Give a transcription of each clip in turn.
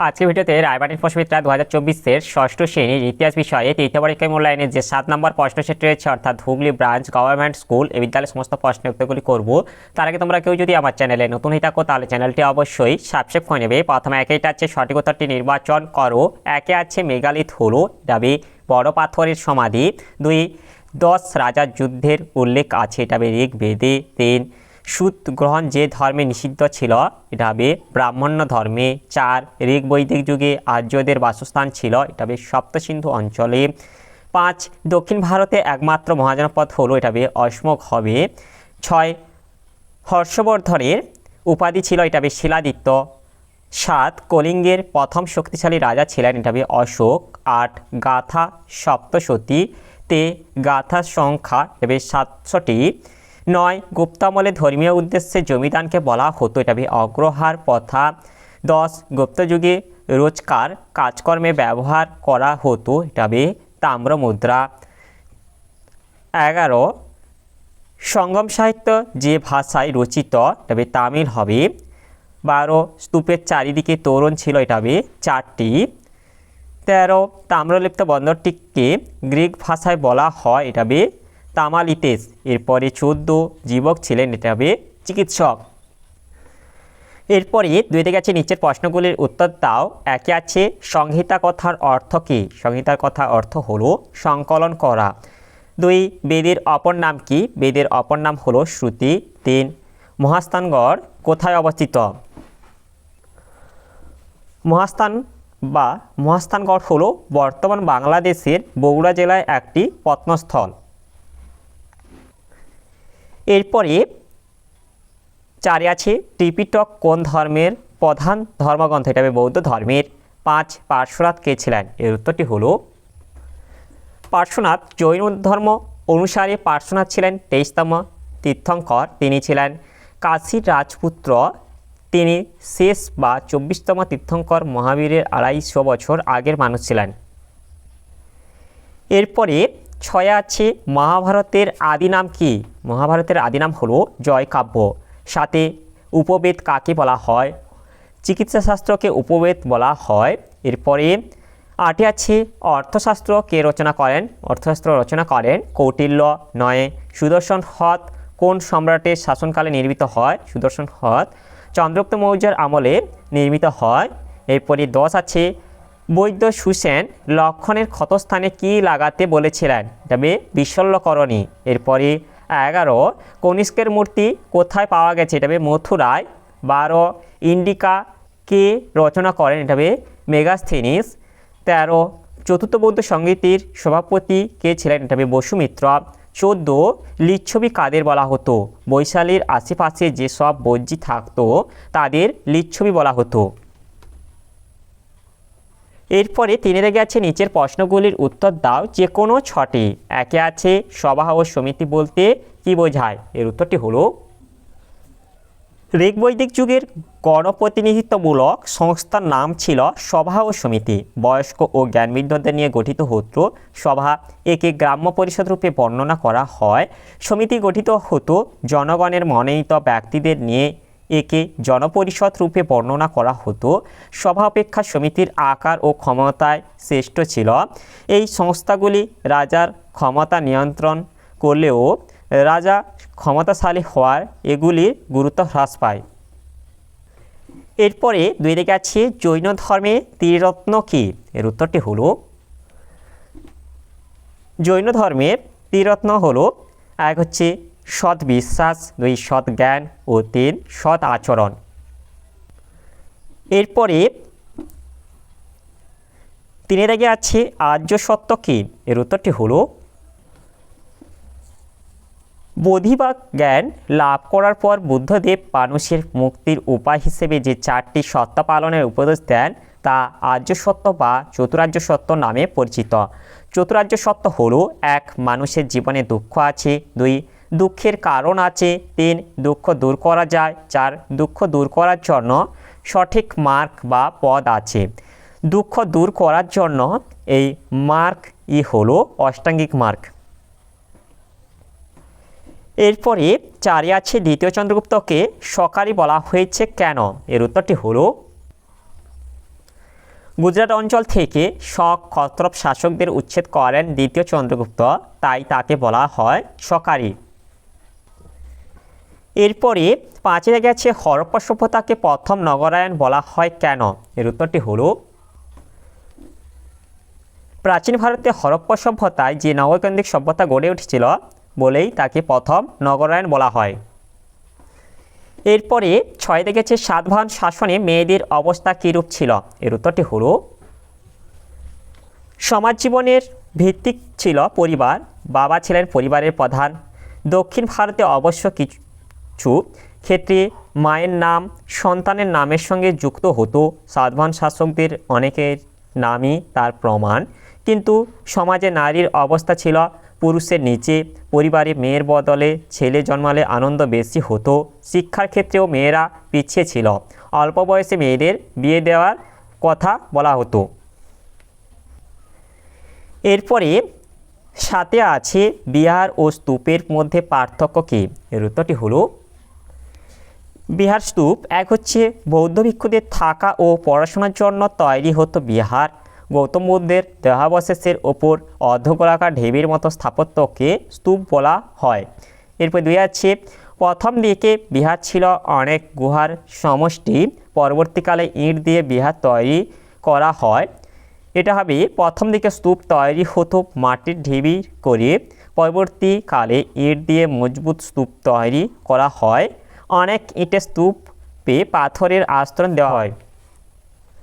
আজকের ভিডিওতে রায়বাটির প্রশ্নবিদ্যা 2024-এর ষষ্ঠ শ্রেণীর ইতিহাস বিষয়ে তৃতীয় পরীক্ষায় মূল্যায়নের যে 7 নম্বর প্রশ্ন সেট রয়েছে অর্থাৎ হুগলি ব্রাঞ্চ গভর্নমেন্ট স্কুল এই বিদ্যালয়ের সমস্ত প্রশ্নের উত্তরগুলি করব। তার আগে তোমরা কেউ যদি আমার চ্যানেলে নতুন হয়ে থাকো তাহলে চ্যানেলটি অবশ্যই সাবস্ক্রাইব করে নেবে। প্রথমে একেইটা আছে সঠিক উত্তরটি নির্বাচন করো। একে আছে মেগালিথ হলো ডাবে বড় পাথরের সমাধি। 2 10 রাজার যুদ্ধের উল্লেখ আছে এটা হবে ঋগ্বেদে। 3 সুদ গ্রহণ যে ধর্মে নিষিদ্ধ ছিল এটা হবে ব্রাহ্মণ্য ধর্মে। 4 ঋগ বৈদিক যুগে আর্যদের বাসস্থান ছিল এটা হবে সপ্তসিন্ধু অঞ্চলে। 5 দক্ষিণ ভারতে একমাত্র মহাজনপদ হলো এটা হবে অসমক হবে। 6 হর্ষবর্ধনের উপাধি ছিল এটা হবে শিলাদিত্য। 7 কলিঙ্গের প্রথম শক্তিশালী রাজা ছিলেন এটা হবে অশোক। 8 গাথা সপ্তশতী তে গাথার সংখ্যা হবে 700টি। 9 গুপ্তামলে ধর্মীয় উদ্দেশ্যে জমিদানকে বলা হতো এটা হবে অগ্রহার প্রথা। 10 গুপ্তযুগে রোজকার কাজকর্মে ব্যবহার করা হতো এটা হবে তাম্র মুদ্রা। 11 সঙ্গম সাহিত্য যে ভাষায় রচিত এটা হবে তামিল হবে। 12 স্তূপের চারিদিকে তোরণ ছিল এটা হবে 4টি। 13 তাম্রলিপ্ত বন্দরটিকে গ্রিক ভাষায় বলা হয় এটা হবে তামালিতেস। এরপরে 14 জীবক ছিলেন এটা হবে চিকিৎসক। এরপরে 2 থেকে আছে নিচের প্রশ্নগুলির উত্তর দাও। একে আছে সংহিতা কথার অর্থ কী? সংহিতার কথার অর্থ হলো সংকলন করা। 2 বেদের অপর নাম কি? বেদের অপর নাম হলো শ্রুতি। 3 মহাস্থানগড় কোথায় অবস্থিত? মহাস্থানগড় হলো বর্তমান বাংলাদেশের বগুড়া জেলায় একটি প্রত্নস্থল। এরপরে 4 আছে ত্রিপিটক কোন ধর্মের প্রধান ধর্মগ্রন্থ? এটা হবে বৌদ্ধ ধর্মের। 5 পার্শ্বনাথ কে ছিলেন? এর উত্তরটি হলো পার্শ্বনাথ জৈন ধর্ম অনুসারে পার্শ্বনাথ ছিলেন 23তম তীর্থঙ্কর। তিনি ছিলেন কাশীর রাজপুত্র। তিনি শেষ বা 24তম তীর্থঙ্কর মহাবীরের 250 বছর আগের মানুষ ছিলেন। এরপরে 6 আছে মহাভারতের আদি নাম কি? মহাভারতের আদি নাম হলো জয়কাব্য। 7 উপবেদ কাকে বলা হয়? চিকিৎসাশাস্ত্রকে উপবেদ বলা হয়। এরপরে 8 আছে অর্থশাস্ত্র কে রচনা করেন? অর্থশাস্ত্র রচনা করেন কৌটিল্য। 9 সুদর্শন হ্রদ কোন সম্রাটের শাসনকালে নির্মিত হয়? সুদর্শন হ্রদ চন্দ্রগুপ্ত মৌর্যের আমলে নির্মিত হয়। এরপরে 10 আছে বৈদ্য সুসেন লক্ষণের ক্ষতস্থানে কি লাগাতে বলেছিলেন? তবে বিশল্যকরণী। এরপরে 11 কনিষ্কের মূর্তি কোথায় পাওয়া গেছে? এটা হবে মথুরায়। 12 ইন্ডিকা কে রচনা করেন? এটা হবে মেগাস্থেনিস। 13 চতুর্থ বৌদ্ধ সংগীতির সভাপতি কে ছিলেন? এটা হবে বসুমিত্র। 14 লিচ্ছবি কাদের বলা হতো? বৈশালীর আশেপাশে যেসব বজ্জি থাকতো তাদের লিচ্ছবি বলা হতো। এরপরে 3 থেকে আছে নিচের প্রশ্নগুলির উত্তর দাও যে কোনো 6টি। একে আছে সভা ও সমিতি বলতে কি বোঝায়? এর উত্তরটি হলো ঋগ বৈদিক যুগের গণপ্রতিনিধিত্বমূলক সংস্থার নাম ছিল সভা ও সমিতি। বয়স্ক ও জ্ঞানবৃদ্ধদের নিয়ে গঠিত হতো সভা। একে গ্রাম্য পরিষদ রূপে বর্ণনা করা হয়। সমিতি গঠিত হতো জনগণের মনোনীত ব্যক্তিদের নিয়ে। একে জনপরিষদ রূপে বর্ণনা করা হতো। সভা অপেক্ষা সমিতির আকার ও ক্ষমতায় শ্রেষ্ঠ ছিল। এই সংস্থাগুলি রাজার ক্ষমতা নিয়ন্ত্রণ করলেও রাজা ক্ষমতাশালী হওয়ার এগুলির গুরুত্ব হ্রাস পায়। এরপরে 2 থেকে আছে জৈন ধর্মে ত্রিরত্ন কি? এর উত্তরটি হলো জৈন ধর্মের ত্রিরত্ন হলো 1 হচ্ছে সৎ বিশ্বাস, 2 সৎ জ্ঞান ও 3 সৎ আচরণ। এরপরে 3 থেকে আছে আর্য সত্য কি? এর উত্তরটি হলো বোধি বা জ্ঞান লাভ করার পর বুদ্ধদেব মানুষের মুক্তির উপায় হিসেবে যে 4টি সত্য পালনের উপদেশ দেন তা আর্য সত্য বা চতুরার্য সত্য নামে পরিচিত। চতুরার্য সত্য হলো 1 মানুষের জীবনে দুঃখ আছে। 2 দুঃখের কারণ আছে। 3 দুঃখ দূর করা যায়। 4 দুঃখ দূর করার জন্য সঠিক মার্গ বা পথ আছে। দুঃখ দূর করার জন্য এই মার্গ হলো অষ্টাঙ্গিক মার্গ। এরপরে 4 আছে দ্বিতীয় চন্দ্রগুপ্তকে সকারি বলা হয়েছে কেন? এর উত্তরটি হলো গুজরাট অঞ্চল থেকে শক ক্ষত্রপ শাসকদের উচ্ছেদ করেন দ্বিতীয় চন্দ্রগুপ্ত, তাই তাকে বলা হয় শকারি। এরপরে 5 গেছে হরপ্পা সভ্যতাকে প্রথম নগরায়ণ বলা হয় কেন? এর উত্তরটি হলো প্রাচীন ভারতে হরপ্পা সভ্যতায় যে নগরকেন্দ্রিক সভ্যতা গড়ে উঠেছিল বলেই তাকে প্রথম নগরায়ণ বলা হয়। এরপরে 6 গেছে সাতবাহন শাসনে মেয়েদের অবস্থা কীরূপ ছিল? এর উত্তরটি হলো সমাজ জীবনের ভিত্তিক ছিল পরিবার, বাবা ছিলেন পরিবারের প্রধান। দক্ষিণ ভারতে অবশ্য কিছু ক্ষেত্রে মায়ের নাম সন্তানের নামের সঙ্গে যুক্ত হতো। সাতবাহন শাসকদের অনেকের নামই তার প্রমাণ। কিন্তু সমাজে নারীর অবস্থা ছিল পুরুষের নিচে। পরিবারে মেয়ের বদলে ছেলে জন্মালে আনন্দ বেশি হতো। শিক্ষার ক্ষেত্রেও মেয়েরা পিছিয়ে ছিল। অল্প বয়সে মেয়েদের বিয়ে দেওয়ার কথা বলা হতো। এরপরে 7 আছে বিহার ও স্তূপের মধ্যে পার্থক্য কী? এর উত্তরটি হলো বিহার স্তূপ এক হচ্ছে বৌদ্ধ ভিক্ষুদের থাকা ও পড়াশোনার জন্য তৈরি হতো বিহার। গৌতম বুদ্ধের দেহাবশেষের ওপর অর্ধগোলাকার ঢিবির মতো স্থাপত্যকে স্তূপ বলা হয়। এরপর 2 আছে প্রথম দিকে বিহার ছিল অনেক গুহার সমষ্টি, পরবর্তীকালে ইট দিয়ে বিহার তৈরি করা হয়। এটা হবে প্রথম দিকে স্তূপ তৈরি হতো মাটির ঢিবি করে, পরবর্তীকালে ইট দিয়ে মজবুত স্তূপ তৈরি করা হয়। অনেক ইটের স্তূপে পাথরের আস্তরণ দেওয়া হয়।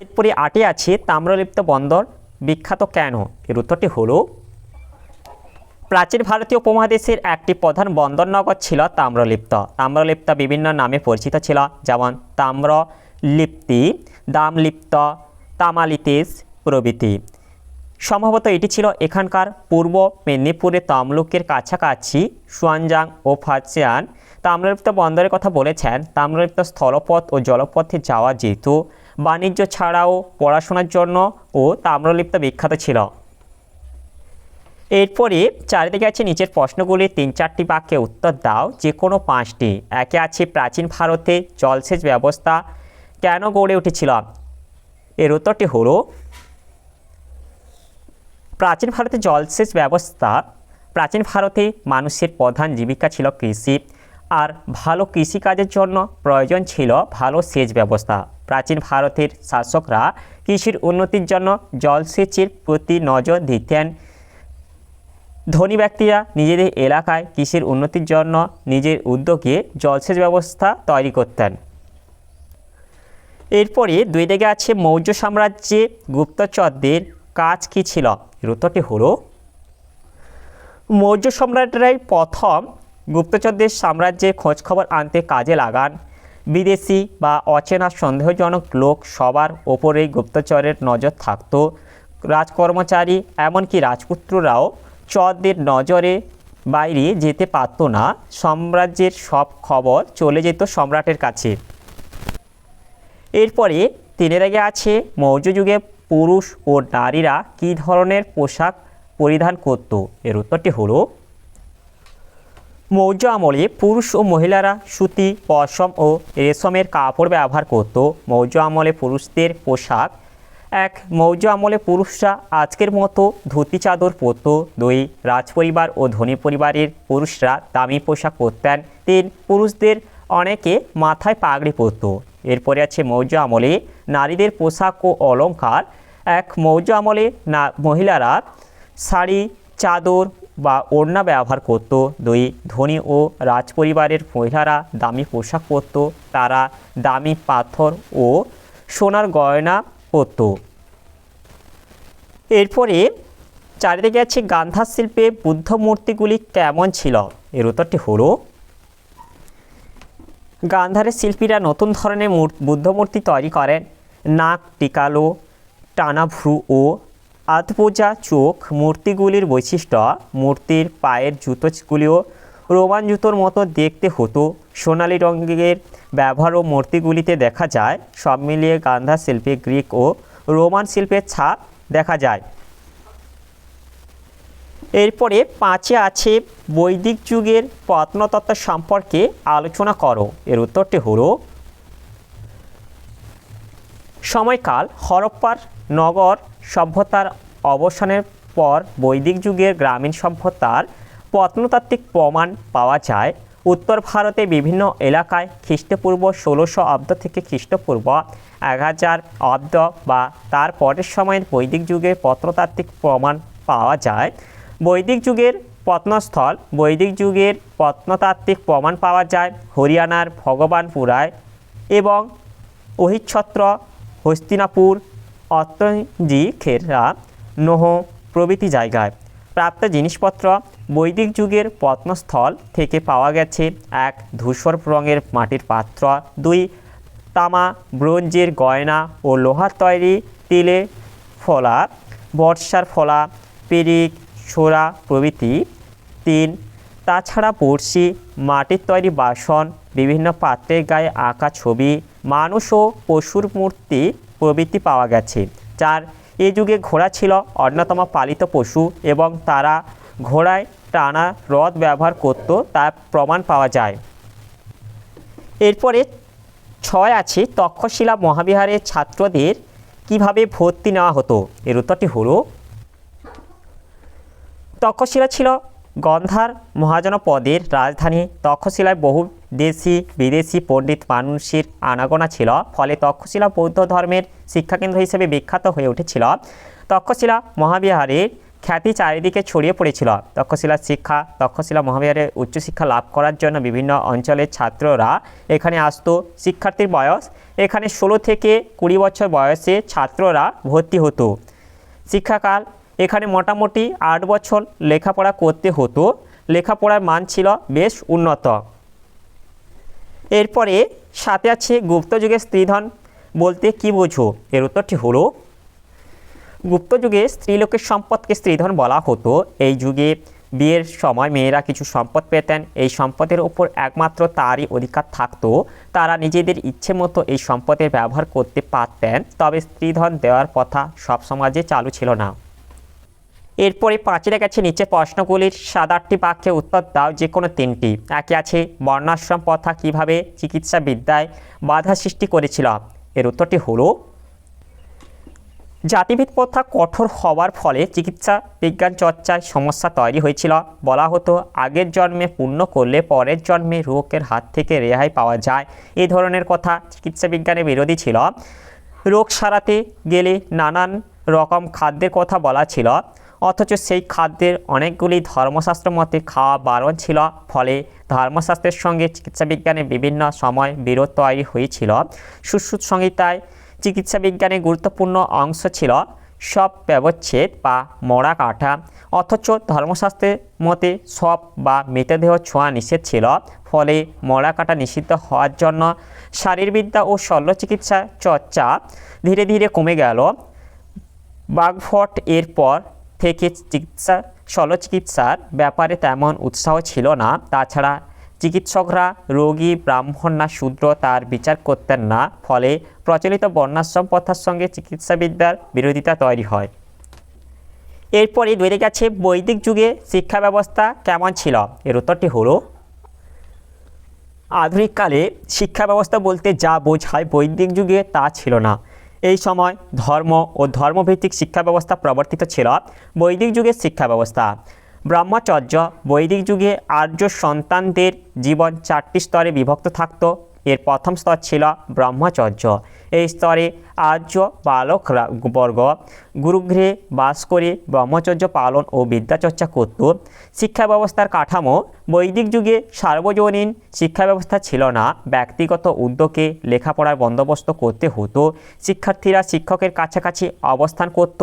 এরপরে 8 আছে তাম্রলিপ্ত বন্দর বিখ্যাত কেন? এর উত্তরটি হলো প্রাচীন ভারতীয় উপমহাদেশের একটি প্রধান বন্দরনগর ছিল তাম্রলিপ্ত। তাম্রলিপ্ত বিভিন্ন নামে পরিচিত ছিল, যেমন তাম্রলিপ্তি, দামলিপ্ত, তামালিতেশ প্রভৃতি। সম্ভবত এটি ছিল এখানকার পূর্ব মেদিনীপুরের তমলুকের কাছাকাছি সুয়ানজাং ও ফাজিয়ান। তাম্রলিপ্ত বন্দরের কথা বলেছেন। তাম্রলিপ্ত স্থলপথ ও জলপথে যাওয়া যেত। বাণিজ্য ছাড়াও পড়াশোনার জন্য ও তাম্রলিপ্ত বিখ্যাত ছিল। এরপরে 4 আছে নিচের প্রশ্নগুলির 3-4টি বাক্যে উত্তর দাও, যে কোনো 5টি। 1 আছে প্রাচীন ভারতে জলসেচ ব্যবস্থা কেন গড়ে উঠেছিল? এর উত্তরটি হলো প্রাচীন ভারতে মানুষের প্রধান জীবিকা ছিল কৃষি, আর ভালো কৃষিকাজের জন্য প্রয়োজন ছিল ভালো সেচ ব্যবস্থা। প্রাচীন ভারতের শাসকরা কৃষির উন্নতির জন্য জলসেচের প্রতি নজর দিতেন। ধনী ব্যক্তিরা নিজেদের এলাকায় কৃষির উন্নতির জন্য নিজের উদ্যোগে জলসেচ ব্যবস্থা তৈরি করতেন। এরপরে 2 আছে মৌর্য সাম্রাজ্যে গুপ্তচরদের কাজ কী ছিল? এর উত্তরটি হলো মৌর্য সম্রাটরাই প্রথম গুপ্তচরদের সাম্রাজ্যের খোঁজখবর আনতে কাজে লাগান। বিদেশি বা অচেনা সন্দেহজনক লোক সবার ওপরেই গুপ্তচরের নজর থাকত। রাজকর্মচারী এমনকি রাজপুত্ররাও চরদের নজরে বাইরে যেতে পারত না। সাম্রাজ্যের সব খবর চলে যেত সম্রাটের কাছে। এরপরে 3 আছে মৌর্য যুগে পুরুষ ও নারীরা কী ধরনের পোশাক পরিধান করত? এর উত্তরটি হলো মৌর্য আমলে পুরুষ ও মহিলারা সুতি, পশম ও রেশমের কাপড় ব্যবহার করত। মৌর্য আমলে পুরুষদের পোশাক 1 মৌর্য আমলে পুরুষরা আজকের মতো ধুতি চাদর পরত। 2 রাজপরিবার ও ধনী পরিবারের পুরুষরা দামি পোশাক পরতেন। 3 পুরুষদের অনেকে মাথায় পাগড়ি পরত। এরপরে আছে মৌর্য আমলে নারীদের পোশাক ও অলঙ্কার। 1 মৌর্য আমলে মহিলারা শাড়ি, চাদর বা ওড়না ব্যবহার করত। 2 ধনী ও রাজপরিবারের মহিলারা দামি পোশাক পরত। তারা দামি পাথর ও সোনার গয়না পরত। এরপরে 4 আছে গান্ধার শিল্পে বুদ্ধ মূর্তিগুলি কেমন ছিল? এর উত্তরটি হলো গান্ধারের শিল্পীরা নতুন ধরনের বুদ্ধ মূর্তি তৈরি করেন। নাক টিকালো, টানা ভ্রু ও আধবোজা চোখ মূর্তিগুলির বৈশিষ্ট্য। মূর্তির পায়ের জুতোগুলিও রোমান জুতোর মতো দেখতে হতো। সোনালি রঙের ব্যবহারও মূর্তিগুলিতে দেখা যায়। সব মিলিয়ে গান্ধার শিল্পে গ্রিক ও রোমান শিল্পের ছাপ দেখা যায়। এরপরে 5 আছে বৈদিক যুগের প্রত্নতত্ত্ব সম্পর্কে আলোচনা করো। এর উত্তরটি হলো সময়কাল হরপ্পার নগর সভ্যতার অবসানের পর বৈদিক যুগের গ্রামীণ সভ্যতার প্রত্নতাত্ত্বিক প্রমাণ পাওয়া যায়। উত্তর ভারতে বিভিন্ন এলাকায় খ্রিস্টপূর্ব 1600 অব্দ থেকে খ্রিস্টপূর্ব 1000 অব্দ বা তার পরের সময়ের বৈদিক যুগের প্রত্নতাত্ত্বিক প্রমাণ পাওয়া যায়। বৈদিক যুগের প্রত্নস্থল বৈদিক যুগের প্রত্নতাত্ত্বিক প্রমাণ পাওয়া যায় হরিয়ানার ভগবানপুরায় এবং অহিচ্ছত্র, হস্তিনাপুর, অত্তঞ্জি, খেররা, নোহ প্রভৃতি জায়গায়। প্রাপ্ত জিনিসপত্র বৈদিক যুগের প্রত্নস্থল থেকে পাওয়া গেছে: 1 ধূসর রঙের মাটির পাত্র, 2 তামা ব্রোঞ্জের গয়না ও লোহার তৈরি তিলে ফলা, বর্ষার ফলা, পেরিক, ছোড়া প্রভৃতি, 3 তাছাড়া বড়শি, মাটির তৈরি বাসন, বিভিন্ন পাত্রের গায়ে আঁকা ছবি, মানুষ ও পশুর মূর্তি প্রভৃতি পাওয়া গেছে। 4 এ যুগে ঘোড়া ছিল অন্যতম পালিত পশু এবং তারা ঘোড়ায় টানা রথ ব্যবহার করত, তার প্রমাণ পাওয়া যায়। এরপরে 6 আছে তক্ষশিলা মহাবিহারের ছাত্রদের কিভাবে ভর্তি নেওয়া হতো। এর উত্তরটি হলো তক্ষশিলা ছিল গন্ধার মহাজনপদের রাজধানী। তক্ষশিলায় বহু দেশি বিদেশি পণ্ডিত মানুষের আনাগোনা ছিল, ফলে তক্ষশিলা বৌদ্ধ ধর্মের শিক্ষাকেন্দ্র হিসেবে বিখ্যাত হয়ে উঠেছিল। তক্ষশিলা মহাবিহারের খ্যাতি চারিদিকে ছড়িয়ে পড়েছিল। তক্ষশিলা মহাবিহারে উচ্চশিক্ষা লাভ করার জন্য বিভিন্ন অঞ্চলের ছাত্ররা এখানে আসতো। শিক্ষার্থীর বয়স এখানে 16 থেকে 20 বছর বয়সে ছাত্ররা ভর্তি হতো। শিক্ষাকাল এখানে মোটামুটি 8 বছর লেখাপড়া করতে হতো। লেখাপড়ার মান ছিল বেশ উন্নত। এরপরে 7 আছে গুপ্ত যুগের স্ত্রীধন বলতে কি বোঝো। এর উত্তরটি হলো গুপ্ত যুগে স্ত্রীলোকের সম্পদকে স্ত্রীধন বলা হতো। এই যুগে বিয়ের সময় মেয়েরা কিছু সম্পদ পেতেন। এই সম্পদের উপর একমাত্র তারই অধিকার থাকতো। তারা নিজেদের ইচ্ছে মতো এই সম্পদের ব্যবহার করতে পারতেন, তবে স্ত্রীধন দেওয়ার প্রথা সব সমাজে চালু ছিল না। এরপরে 5 গেছে নিচের প্রশ্নগুলির 7-8টি বাক্যে উত্তর দাও, যে কোনো 3টি। একে আছে বর্ণাশ্রম প্রথা কীভাবে চিকিৎসা বিদ্যায় বাধা সৃষ্টি করেছিল। এর উত্তরটি হলো জাতিভেদ প্রথা কঠোর হওয়ার ফলে চিকিৎসা বিজ্ঞান চর্চায় সমস্যা তৈরি হয়েছিল। বলা হতো আগের জন্মে পুণ্য করলে পরের জন্মে রোগের হাত থেকে রেহাই পাওয়া যায়। এই ধরনের কথা চিকিৎসা বিজ্ঞানের বিরোধী ছিল। রোগ সারাতে গেলে নানান রকম খাদ্যের কথা বলা ছিল, অথচ সেই খাদ্যের অনেকগুলি ধর্মশাস্ত্র মতে খাওয়া বারণ ছিল। ফলে ধর্মশাস্ত্রের সঙ্গে চিকিৎসা বিজ্ঞানের বিভিন্ন সময় বিরোধ তৈরি হয়েছিল। সুশ্রুত সংহিতায় চিকিৎসা বিজ্ঞানের গুরুত্বপূর্ণ অংশ ছিল সব ব্যবচ্ছেদ বা মরা কাটা, অথচ ধর্মশাস্ত্রের মতে সব বা মৃতদেহ ছোঁয়া নিষেধ ছিল। ফলে মরা কাটা নিষিদ্ধ হওয়ার জন্য শারীরবিদ্যা ও শল্য চিকিৎসা চর্চা ধীরে ধীরে কমে গেল। বাগভট এরপর থেকে শল্যচিকিৎসার ব্যাপারে তেমন উৎসাহ ছিল না। তাছাড়া চিকিৎসকরা রোগী ব্রাহ্মণ না শূদ্র তার বিচার করতেন না, ফলে প্রচলিত বর্ণাশ্রম প্রথার সঙ্গে চিকিৎসাবিদ্যার বিরোধিতা তৈরি হয়। এরপরে 2 গেছে বৈদিক যুগে শিক্ষা ব্যবস্থা কেমন ছিল। এর উত্তরটি হলো আধুনিককালে শিক্ষা ব্যবস্থা বলতে যা বোঝায় বৈদিক যুগে তা ছিল না। এই সময় ধর্ম ও ধর্মভিত্তিক শিক্ষা ব্যবস্থা প্রবর্তিত ছিল। বৈদিক যুগের শিক্ষা ব্যবস্থা ব্রহ্মচর্য। বৈদিক যুগে আর্য সন্তানদের জীবন 4টি স্তরে বিভক্ত থাকত। এর প্রথম স্তর ছিল ব্রহ্মচর্য। এই স্তরে আর্য বালক বর্গ গুরুগৃহে বাস করে ব্রহ্মচর্য পালন ও বিদ্যাচর্চা করত। শিক্ষা ব্যবস্থার কাঠামো বৈদিক যুগে সার্বজনীন শিক্ষা ব্যবস্থা ছিল না। ব্যক্তিগত উদ্যোগে লেখাপড়ার বন্দোবস্ত করতে হতো। শিক্ষার্থীরা শিক্ষকের কাছাকাছি অবস্থান করত।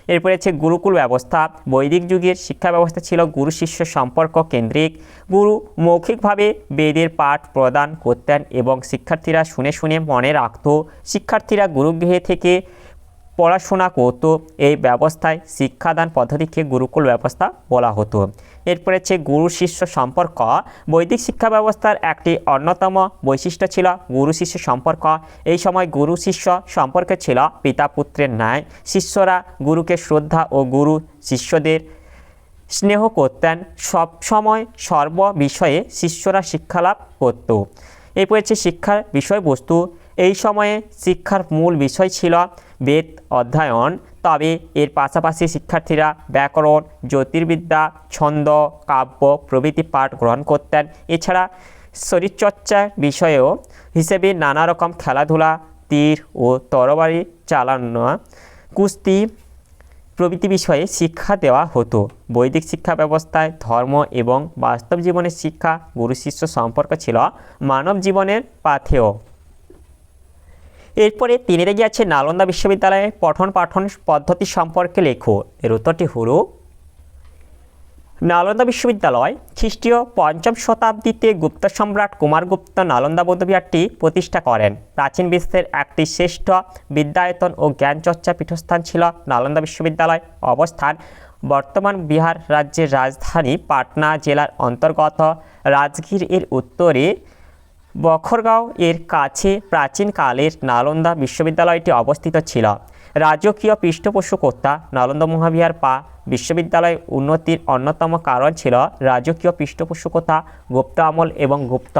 এরপরে আছে গুরুকুল ব্যবস্থা। বৈদিক যুগের শিক্ষা ব্যবস্থা ছিল গুরু শিষ্য সম্পর্ক কেন্দ্রিক। গুরু মৌখিকভাবে বেদের পাঠ প্রদান করতেন এবং শিক্ষার্থীরা শুনে শুনে মনে রাখত। শিক্ষার্থীরা গুরুগৃহে থেকে পড়াশোনা করত। এই ব্যবস্থায় শিক্ষাদান পদ্ধতিকে গুরুকুল ব্যবস্থা বলা হতো। এরপরে আছে গুরু শিষ্য সম্পর্ক। বৈদিক শিক্ষা ব্যবস্থার একটি অন্যতম বৈশিষ্ট্য ছিল গুরু শিষ্য সম্পর্ক। এই সময় গুরু শিষ্য সম্পর্ক ছিল পিতা পুত্রের ন্যায়। শিষ্যরা গুরুকে শ্রদ্ধা ও গুরু শিষ্যদের স্নেহ করতেন। সব সময় সর্ব বিষয়ে শিষ্যরা শিক্ষালাভ করত। এরপর আছে শিক্ষার বিষয়বস্তু। এই সময়ে শিক্ষার মূল বিষয় ছিল বেদ অধ্যয়ন, তবে এর পাশাপাশি শিক্ষার্থীরা ব্যাকরণ, জ্যোতির্বিদ্যা, ছন্দ, কাব্য প্রভৃতি পাঠ গ্রহণ করতেন। এছাড়া শরীরচর্চার বিষয়েও হিসেবে নানা রকম খেলাধুলা, তীর ও তরবারি চালানো, কুস্তি প্রভৃতি বিষয়ে শিক্ষা দেওয়া হতো। বৈদিক শিক্ষা ব্যবস্থায় ধর্ম এবং বাস্তব জীবনের শিক্ষা, গুরু শিষ্য সম্পর্ক ছিল মানব জীবনের পাথেয়। এরপরে 3 গিয়েছে নালন্দা বিশ্ববিদ্যালয়ে পঠন পাঠন পদ্ধতি সম্পর্কে লেখো। এর উত্তরটি হলো নালন্দা বিশ্ববিদ্যালয় খ্রিস্টীয় 5ম শতাব্দীতে গুপ্ত সম্রাট কুমারগুপ্ত নালন্দা বৌদ্ধবিহারটি প্রতিষ্ঠা করেন। প্রাচীন বিশ্বের একটি শ্রেষ্ঠ বিদ্যায়তন ও জ্ঞানচর্চা পীঠস্থান ছিল নালন্দা বিশ্ববিদ্যালয়। অবস্থান বর্তমান বিহার রাজ্যের রাজধানী পাটনা জেলার অন্তর্গত রাজগীর এর উত্তরে বখরগাঁও এর কাছে প্রাচীনকালের নালন্দা বিশ্ববিদ্যালয়টি অবস্থিত ছিল। রাজকীয় পৃষ্ঠপোষকতা নালন্দা মহাবিহার বা বিশ্ববিদ্যালয় উন্নতির অন্যতম কারণ ছিল রাজকীয় পৃষ্ঠপোষকতা। গুপ্ত আমল এবং গুপ্ত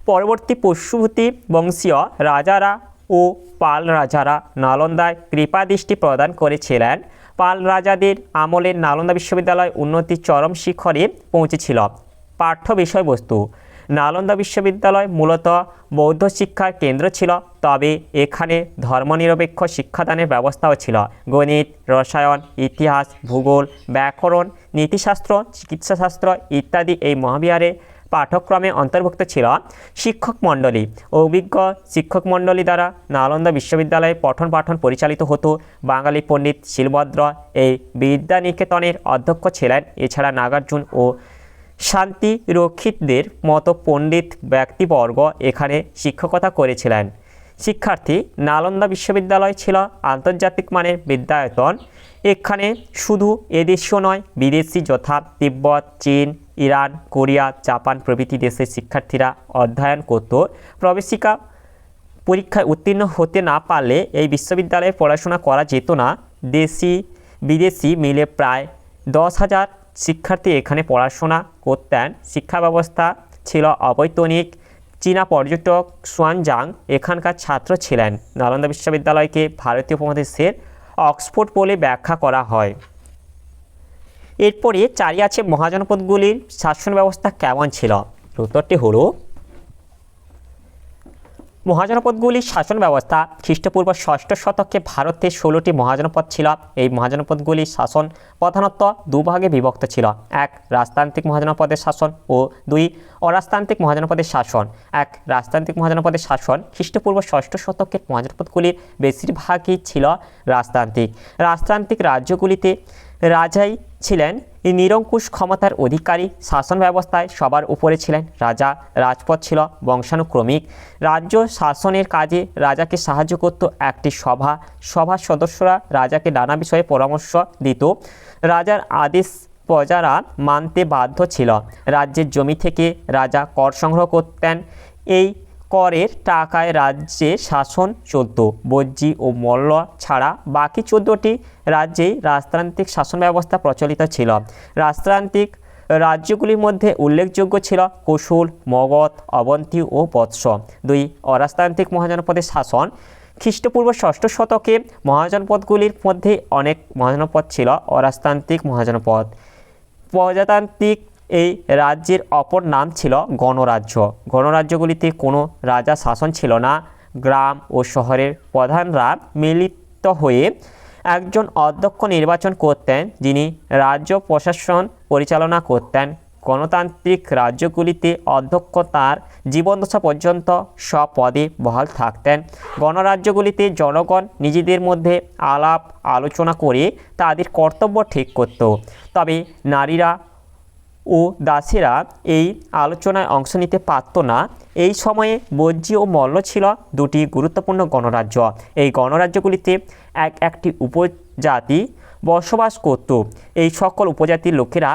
পরবর্তী পশুভূতি বংশীয় রাজারা ও পাল রাজারা নালন্দায় কৃপাদৃষ্টি প্রদান করেছিলেন। পাল রাজাদের আমলে নালন্দা বিশ্ববিদ্যালয় উন্নতির চরম শিখরে পৌঁছেছিল। পাঠ্য বিষয়বস্তু নালন্দা বিশ্ববিদ্যালয় মূলত বৌদ্ধ শিক্ষার কেন্দ্র ছিল, তবে এখানে ধর্মনিরপেক্ষ শিক্ষাদানের ব্যবস্থাও ছিল। গণিত, রসায়ন, ইতিহাস, ভূগোল, ব্যাকরণ, নীতিশাস্ত্র, চিকিৎসাশাস্ত্র ইত্যাদি এই মহাবিহারে পাঠ্যক্রমে অন্তর্ভুক্ত ছিল। শিক্ষক মণ্ডলী অভিজ্ঞ শিক্ষক মণ্ডলী দ্বারা নালন্দা বিশ্ববিদ্যালয়ে পঠন পাঠন পরিচালিত হতো। বাঙালি পণ্ডিত শিলভদ্র এই বিদ্যানিকেতনের অধ্যক্ষ ছিলেন। এছাড়া নাগার্জুন ও শান্তি রক্ষিতদের মতো পণ্ডিত ব্যক্তিবর্গ এখানে শিক্ষকতা করেছিলেন। শিক্ষার্থী নালন্দা বিশ্ববিদ্যালয় ছিল আন্তর্জাতিক মানের বিদ্যায়তন। এখানে শুধু এদেশীয় নয়, বিদেশি যথা তিব্বত, চীন, ইরান, কোরিয়া, জাপান প্রভৃতি দেশের শিক্ষার্থীরা অধ্যয়ন করত। প্রবেশিকা পরীক্ষায় উত্তীর্ণ হতে না পারলে এই বিশ্ববিদ্যালয়ে পড়াশোনা করা যেত না। দেশি বিদেশি মিলে প্রায় 10,000 শিক্ষার্থী এখানে পড়াশোনা করতেন। শিক্ষা ব্যবস্থা ছিল অবৈতনিক। চীনা পর্যটক সুয়ানজাং এখানকার ছাত্র ছিলেন। নালন্দা বিশ্ববিদ্যালয়কে ভারতীয় উপমহাদেশের অক্সফোর্ড বলে ব্যাখ্যা করা হয়। এরপরে 4 আছে মহাজনপদগুলির শাসন ব্যবস্থা কেমন ছিল। উত্তরটি হলো মহাজনপদগুলির শাসন ব্যবস্থা খ্রিস্টপূর্ব 6ষ্ঠ শতকে ভারতে 16টি মহাজনপদ ছিল। এই মহাজনপদগুলির শাসন প্রধানত দুভাগে বিভক্ত ছিল। 1 রাজতান্ত্রিক মহাজনপদের শাসন ও 2 অরাজতান্ত্রিক মহাজনপদের শাসন। 1 রাজতান্ত্রিক মহাজনপদের শাসন খ্রিস্টপূর্ব 6ষ্ঠ শতকের মহাজনপদগুলির বেশিরভাগই ছিল রাজতান্ত্রিক। রাজতান্ত্রিক রাজ্যগুলিতে রাজাই ছিলেন নিরঙ্কুশ ক্ষমতার অধিকারী। শাসন ব্যবস্থায় সবার উপরে ছিলেন রাজা। রাজপদ ছিল বংশানুক্রমিক। রাজ্য শাসনের কাজে রাজাকে সাহায্য করত একটি সভা। সভার সদস্যরা রাজাকে নানা বিষয়ে পরামর্শ দিত। রাজার আদেশ প্রজারা মানতে বাধ্য ছিল। রাজ্যের জমি থেকে রাজা কর সংগ্রহ করতেন। এই করের টাকায় রাজ্যে শাসন চলত। বজ্জী ও মল্ল ছাড়া বাকি 14টি রাজ্যেই রাজতান্ত্রিক শাসন ব্যবস্থা প্রচলিত ছিল। রাজতান্ত্রিক রাজ্যগুলির মধ্যে উল্লেখযোগ্য ছিল কোশল, মগধ, অবন্তী ও বৎস। 2 অরাজতান্ত্রিক মহাজনপদের শাসন খ্রিস্টপূর্ব 6ষ্ঠ শতকে মহাজনপদগুলির মধ্যে অনেক মহাজনপদ ছিল অরাজতান্ত্রিক মহাজনপদ। প্রজাতান্ত্রিক এই রাজ্যের অপর নাম ছিল গণরাজ্য। গণরাজ্যগুলিতে কোনো রাজা শাসন ছিল না। গ্রাম ও শহরের প্রধানরা মিলিত হয়ে একজন অধ্যক্ষ নির্বাচন করতেন, যিনি রাজ্য প্রশাসন পরিচালনা করতেন। গণতান্ত্রিক রাজ্যগুলিতে অধ্যক্ষ তার জীবনদশা পর্যন্ত স্বপদে বহাল থাকতেন। গণরাজ্যগুলিতে জনগণ নিজেদের মধ্যে আলাপ আলোচনা করে তাদের কর্তব্য ঠিক করত। তবে নারীরা ও দাসীরা এই আলোচনায় অংশ নিতে পারত না। এই সময়ে বজ্জী ও মল্ল ছিল 2টি গুরুত্বপূর্ণ গণরাজ্য। এই গণরাজ্যগুলিতে একটি উপজাতি বসবাস করত। এই সকল উপজাতির লোকেরা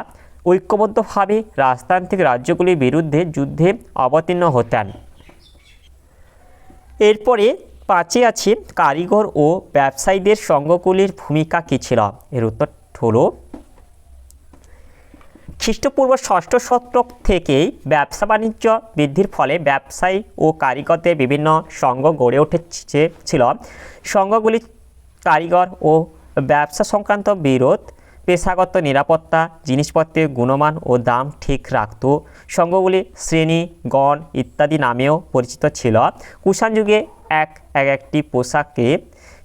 ঐক্যবদ্ধভাবে রাজতান্ত্রিক রাজ্যগুলির বিরুদ্ধে যুদ্ধে অবতীর্ণ হতেন। এরপরে 5 আছে কারিগর ও ব্যবসায়ীদের সংঘগুলির ভূমিকা কী ছিল। এর উত্তর হলো খ্রিস্টপূর্ব ষষ্ঠ শতক থেকেই ব্যবসা বাণিজ্য বৃদ্ধির ফলে ব্যবসায়ী ও কারিগরদের বিভিন্ন সংঘ গড়ে উঠেছিল। সংঘগুলি কারিগর ও ব্যবসা সংক্রান্ত বিরোধ, পেশাগত নিরাপত্তা, জিনিসপত্রের গুণমান ও দাম ঠিক রাখত। সংঘগুলি শ্রেণী, গণ ইত্যাদি নামেও পরিচিত ছিল। কুষাণ যুগে একটি পোশাককে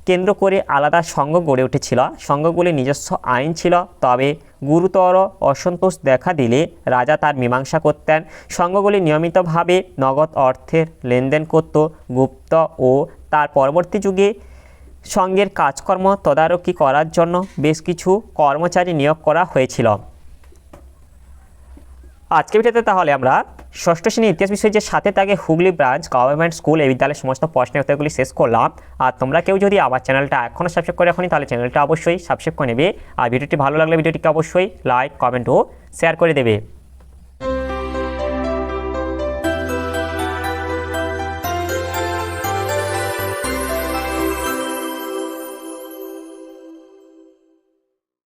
কেন্দ্র করে আলাদা সংঘ গড়ে উঠেছিল। সংঘগুলির নিজস্ব আইন ছিল, তবে গুরুতর অসন্তোষ দেখা দিলে রাজা তার মীমাংসা করতেন। সংঘগুলি নিয়মিতভাবে নগদ অর্থের লেনদেন করত। গুপ্ত ও তার পরবর্তী যুগে সংঘের কাজকর্ম তদারকি করার জন্য বেশ কিছু কর্মচারী নিয়োগ করা হয়েছিল। আজকের ভিডিওতে তাহলে আমরা ষষ্ঠ শ্রেণীর ইতিহাস বিষয়ে যে সাথে থাকে হুগলি ব্রাঞ্চ গভর্নমেন্ট স্কুল এই বিদ্যালয়ের সমস্ত প্রশ্নের উত্তরগুলি শেষ করলাম। আর তোমরা কেউ যদি আমার চ্যানেলটা এখনও সাবস্ক্রাইব করে রাখোনি তাহলে চ্যানেলটা অবশ্যই সাবস্ক্রাইব করে নেবে। আর ভিডিওটি ভালো লাগলে ভিডিওটিকে অবশ্যই লাইক, কমেন্ট ও শেয়ার করে দেবে।